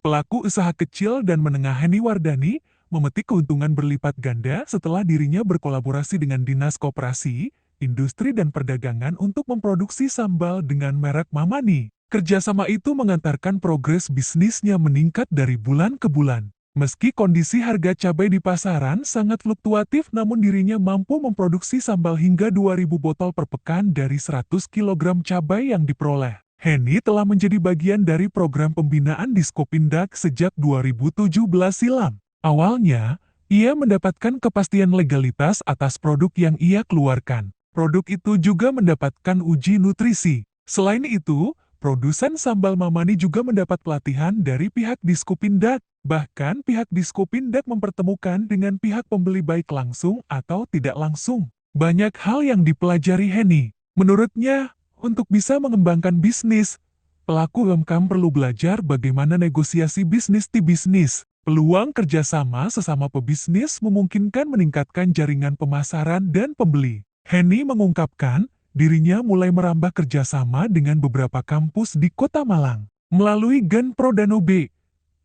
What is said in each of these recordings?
Pelaku usaha kecil dan menengah Heni Wardani memetik keuntungan berlipat ganda setelah dirinya berkolaborasi dengan Dinas Koperasi, Industri dan Perdagangan untuk memproduksi sambal dengan merek Mamani. Kerjasama itu mengantarkan progres bisnisnya meningkat dari bulan ke bulan. Meski kondisi harga cabai di pasaran sangat fluktuatif, namun dirinya mampu memproduksi sambal hingga 2.000 botol per pekan dari 100 kg cabai yang diperoleh. Heni telah menjadi bagian dari program pembinaan Diskopindak sejak 2017 silam. Awalnya, ia mendapatkan kepastian legalitas atas produk yang ia keluarkan. Produk itu juga mendapatkan uji nutrisi. Selain itu, produsen sambal Mamani juga mendapat pelatihan dari pihak Diskopindak. Bahkan pihak Diskopindak mempertemukan dengan pihak pembeli baik langsung atau tidak langsung. Banyak hal yang dipelajari Heni. Menurutnya, untuk bisa mengembangkan bisnis, pelaku UMKM perlu belajar bagaimana negosiasi bisnis di bisnis. Peluang kerjasama sesama pebisnis memungkinkan meningkatkan jaringan pemasaran dan pembeli. Heni mengungkapkan, dirinya mulai merambah kerjasama dengan beberapa kampus di Kota Malang. Melalui Genpro Danau B,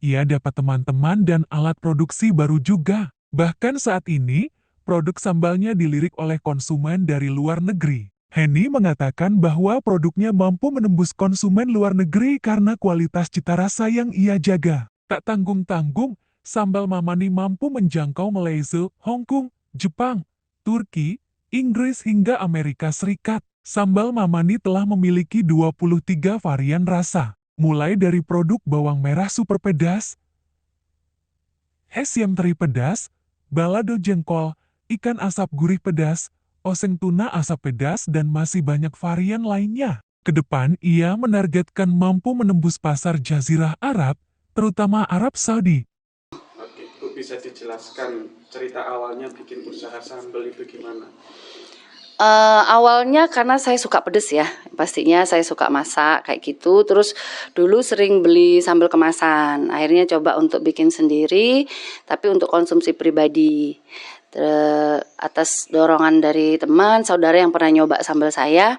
ia dapat teman-teman dan alat produksi baru juga. Bahkan saat ini, produk sambalnya dilirik oleh konsumen dari luar negeri. Heni mengatakan bahwa produknya mampu menembus konsumen luar negeri karena kualitas cita rasa yang ia jaga. Tak tanggung-tanggung, sambal Mamani mampu menjangkau Malaysia, Hong Kong, Jepang, Turki, Inggris hingga Amerika Serikat. Sambal Mamani telah memiliki 23 varian rasa, mulai dari produk bawang merah super pedas, Hesiam teri pedas, balado jengkol, ikan asap gurih pedas, oseng tuna asap pedas dan masih banyak varian lainnya. Kedepan ia menargetkan mampu menembus pasar Jazirah Arab, terutama Arab Saudi. Oke, Bu, bisa dijelaskan cerita awalnya bikin usaha sambal itu gimana? Awalnya karena saya suka pedes ya, pastinya saya suka masak kayak gitu. Terus dulu sering beli sambal kemasan, akhirnya coba untuk bikin sendiri, tapi untuk konsumsi pribadi. Atas dorongan dari teman, saudara yang pernah nyoba sambal saya,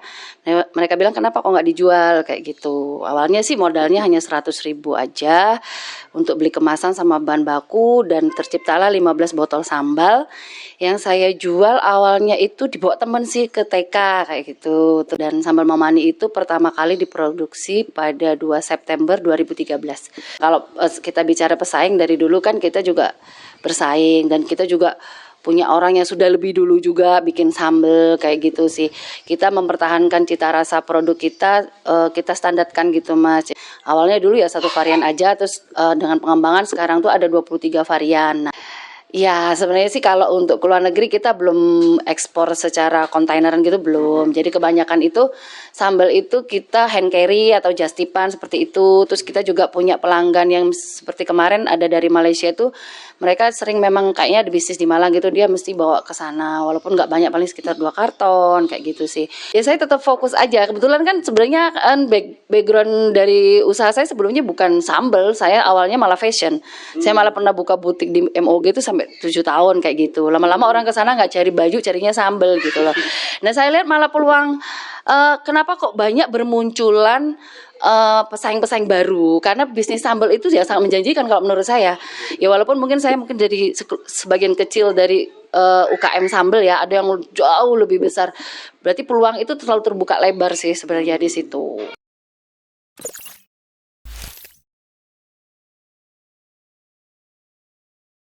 mereka bilang kenapa kok nggak dijual kayak gitu. Awalnya sih modalnya hanya 100.000 aja untuk beli kemasan sama bahan baku dan terciptalah 15 botol sambal yang saya jual awalnya itu dibawa temen sih ke TK kayak gitu. Dan sambal Mamani itu pertama kali diproduksi pada 2 September 2013. Kalau kita bicara pesaing dari dulu kan kita juga bersaing dan kita juga punya orang yang sudah lebih dulu juga bikin sambal kayak gitu sih. Kita mempertahankan cita rasa produk kita, kita standarkan gitu Mas. Awalnya dulu ya satu varian aja, terus dengan pengembangan sekarang tuh ada 23 varian. Nah, ya sebenarnya sih kalau untuk ke luar negeri kita belum ekspor secara kontaineran gitu belum. Jadi kebanyakan itu sambal itu kita hand carry atau just tipan seperti itu. Terus kita juga punya pelanggan yang seperti kemarin ada dari Malaysia itu, mereka sering memang kayaknya ada bisnis di Malang gitu, dia mesti bawa ke sana walaupun nggak banyak, paling sekitar 2 karton kayak gitu sih. Ya saya tetap fokus aja. Kebetulan kan sebenarnya kan background dari usaha saya sebelumnya bukan sambal, saya awalnya malah fashion. Saya malah pernah buka butik di MOG itu sampai 7 tahun kayak gitu. Lama-lama orang ke sana nggak cari baju, carinya sambal gitu loh. Nah saya lihat malah peluang, kenapa kok banyak bermunculan pesaing-pesaing baru, karena bisnis sambal itu ya sangat menjanjikan kalau menurut saya. Ya walaupun mungkin saya jadi sebagian kecil dari UKM sambal ya, ada yang jauh lebih besar. Berarti peluang itu terlalu terbuka lebar sih sebenarnya di situ.